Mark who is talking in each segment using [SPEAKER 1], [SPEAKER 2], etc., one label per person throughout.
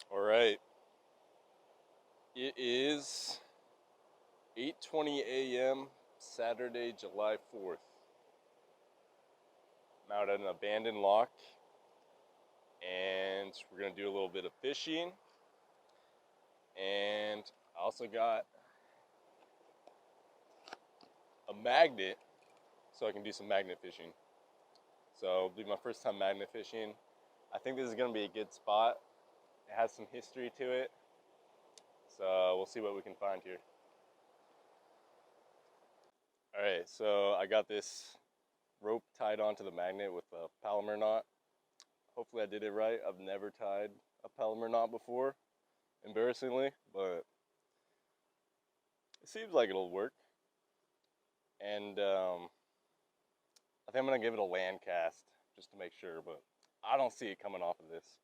[SPEAKER 1] All right. It is 8:20 a.m. Saturday, July 4th. I'm out at an abandoned lock and we're going to do a little bit of fishing. And I also got a magnet so I can do some magnet fishing. So it'll be my first time magnet fishing. I think this is going to be a good spot. It has some history to it. So we'll see what we can find here. All right, so I got this rope tied onto the magnet with a Palomar knot. Hopefully I did it right. I've never tied a Palomar knot before, embarrassingly, but it seems like it'll work. And I think I'm gonna give it a land cast just to make sure, but I don't see it coming off of this.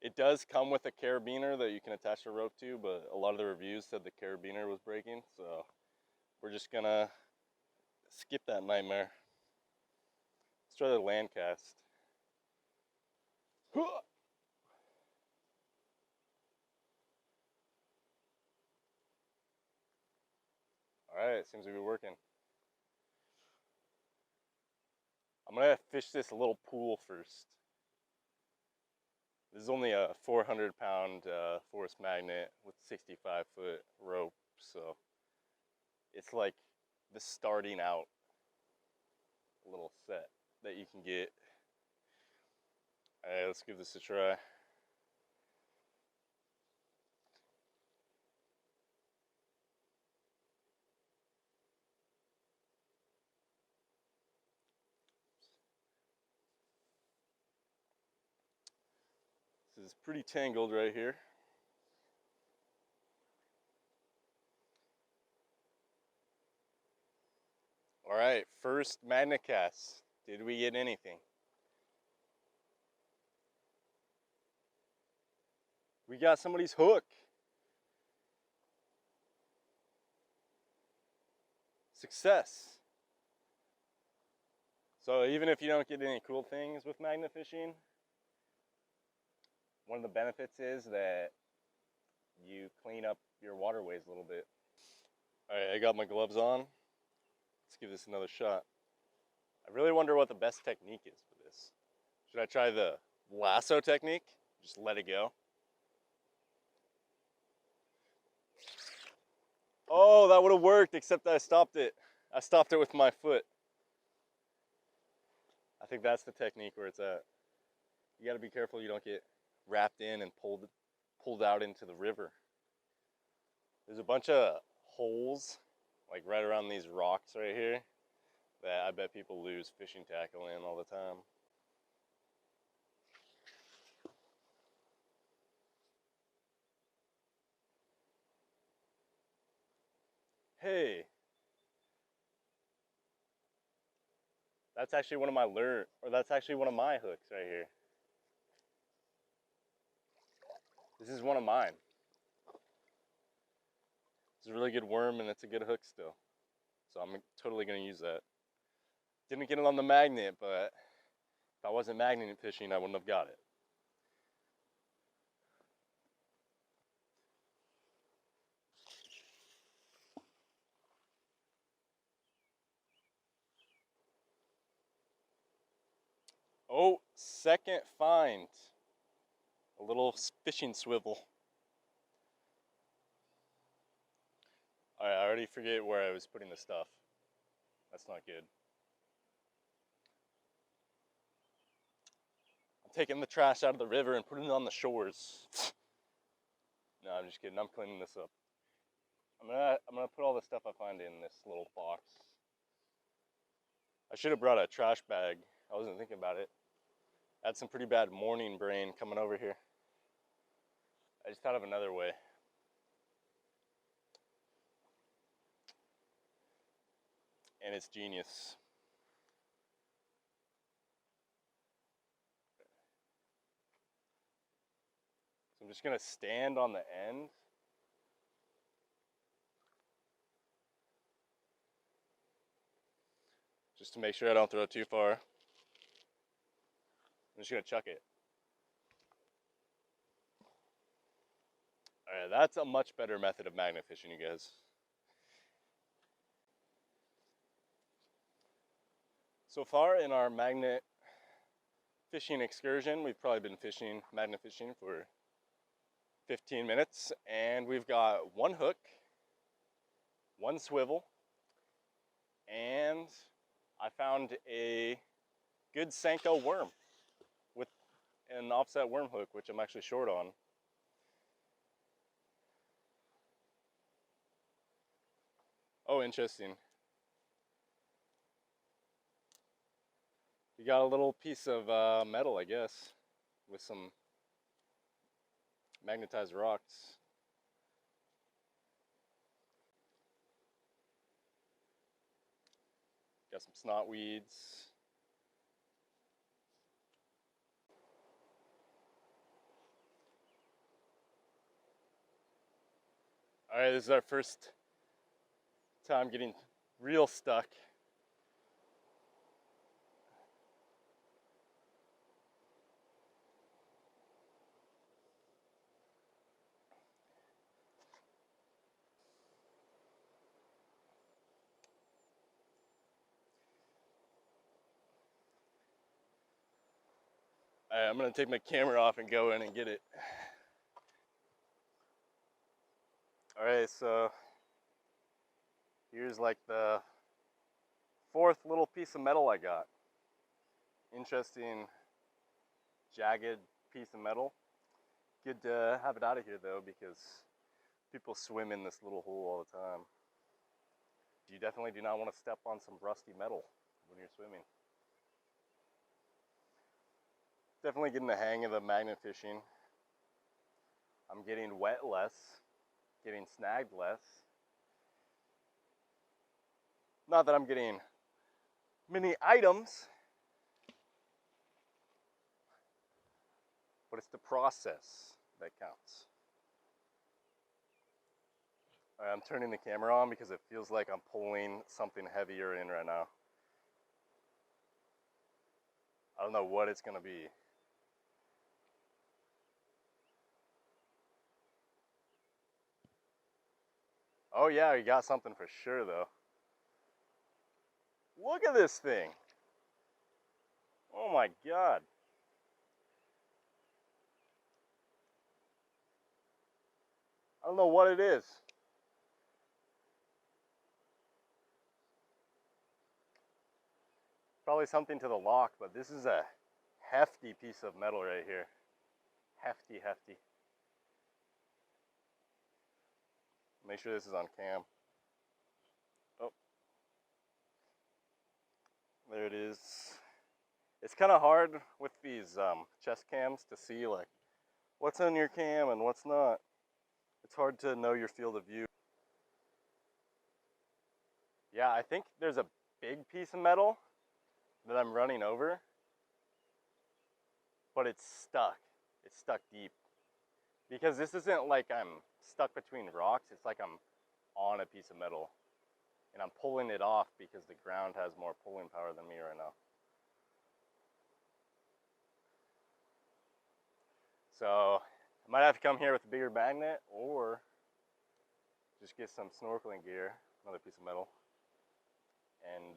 [SPEAKER 1] It does come with a carabiner that you can attach a rope to, but a lot of the reviews said the carabiner was breaking, so we're just gonna skip that nightmare. Let's try the land cast. Alright, seems to be working. I'm gonna fish this little pool first. This is only a 400-pound forest magnet with 65-foot rope, so it's like the starting out little set that you can get. Alright, let's give this a try. This is pretty tangled right here. Alright, first magnet cast. Did we get anything? We got somebody's hook. Success. So even if you don't get any cool things with magnet fishing, one of the benefits is that you clean up your waterways a little bit. Alright, I got my gloves on. Let's give this another shot. I really wonder what the best technique is for this. Should I try the lasso technique? Just let it go. Oh, that would have worked, except I stopped it. I stopped it with my foot. I think that's the technique where it's at. You gotta be careful you don't get wrapped in and pulled out into the river. There's a bunch of holes, like right around these rocks right here, that I bet people lose fishing tackle in all the time. Hey, that's actually one of my that's actually one of my hooks right here. This is one of mine. It's a really good worm and it's a good hook still. So I'm totally gonna use that. Didn't get it on the magnet, but if I wasn't magnet fishing, I wouldn't have got it. Oh, second find. A little fishing swivel. Alright, I already forget where I was putting the stuff. That's not good. I'm taking the trash out of the river and putting it on the shores. No, I'm just kidding. I'm cleaning this up. I'm gonna put all the stuff I find in this little box. I should have brought a trash bag. I wasn't thinking about it. I had some pretty bad morning brain coming over here. I just thought of another way. And it's genius. So I'm just gonna stand on the end. Just to make sure I don't throw it too far. I'm just gonna chuck it. All right, that's a much better method of magnet fishing, you guys. So far in our magnet fishing excursion, we've probably been magnet fishing for 15 minutes, and we've got one hook, one swivel, and I found a good Senko worm with an offset worm hook, which I'm actually short on. Oh, interesting. You got a little piece of metal, I guess, with some magnetized rocks. Got some snot weeds. All right, this is our first time getting real stuck. All right, I'm gonna take my camera off and go in and get it. All right, so here's like the fourth little piece of metal I got. Interesting, jagged piece of metal. Good to have it out of here though, because people swim in this little hole all the time. You definitely do not want to step on some rusty metal when you're swimming. Definitely getting the hang of the magnet fishing. I'm getting wet less, getting snagged less. Not that I'm getting many items, but it's the process that counts. All right, I'm turning the camera on because it feels like I'm pulling something heavier in right now. I don't know what it's gonna be. Oh yeah, you got something for sure though. Look at this thing. Oh my God. I don't know what it is. Probably something to the lock, but this is a hefty piece of metal right here. Hefty, hefty. Make sure this is on cam. Oh, there it is. It's kind of hard with these chest cams to see like what's on your cam and what's not. It's hard to know your field of view. Yeah, I think there's a big piece of metal that I'm running over, but it's stuck. It's stuck deep. Because this isn't like I'm stuck between rocks, it's like I'm on a piece of metal. And I'm pulling it off because the ground has more pulling power than me right now. So I might have to come here with a bigger magnet or just get some snorkeling gear, another piece of metal, and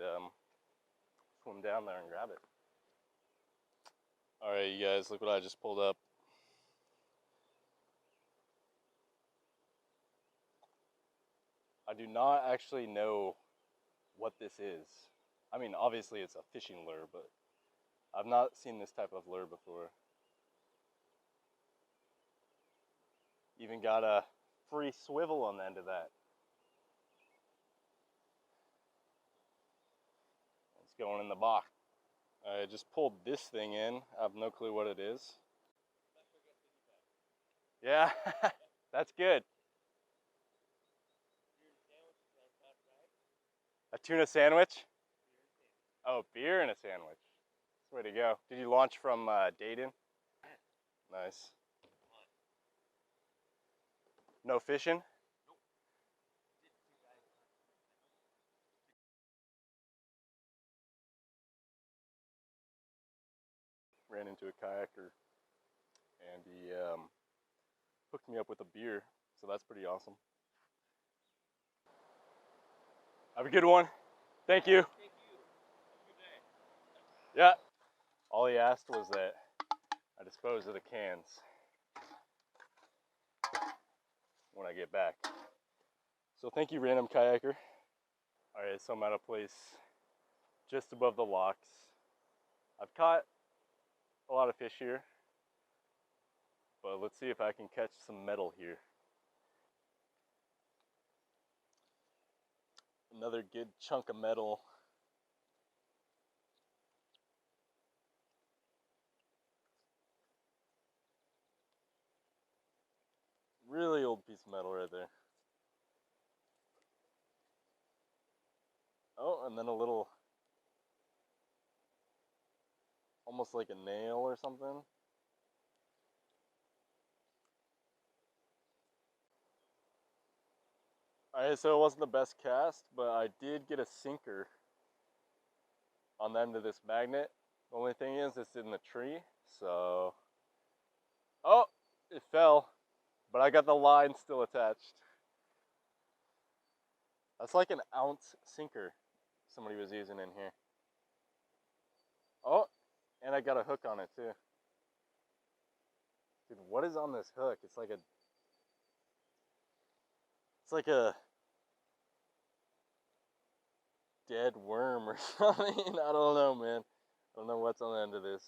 [SPEAKER 1] swim down there and grab it. All right, you guys, look what I just pulled up. I do not actually know what this is. I mean, obviously it's a fishing lure, but I've not seen this type of lure before. Even got a free swivel on the end of that. It's going in the box. I just pulled this thing in. I have no clue what it is. Yeah, that's good. A tuna sandwich? Oh, beer and a sandwich. Way to go. Did you launch from Dayton? Nice. No fishing? Ran into a kayaker and he hooked me up with a beer. So that's pretty awesome. Have a good one. Thank you. Yeah. All he asked was that I dispose of the cans when I get back. So thank you, random kayaker. All right, so I'm at a place just above the locks. I've caught a lot of fish here, but let's see if I can catch some metal here. Another good chunk of metal. Really old piece of metal right there. Oh, and then a little, almost like a nail or something. Alright, so it wasn't the best cast, but I did get a sinker on the end of this magnet. The only thing is, it's in the tree, so... Oh, it fell, but I got the line still attached. That's like an ounce sinker somebody was using in here. Oh, and I got a hook on it too. Dude, what is on this hook? It's like a dead worm or something. I don't know, man. I don't know what's on the end of this.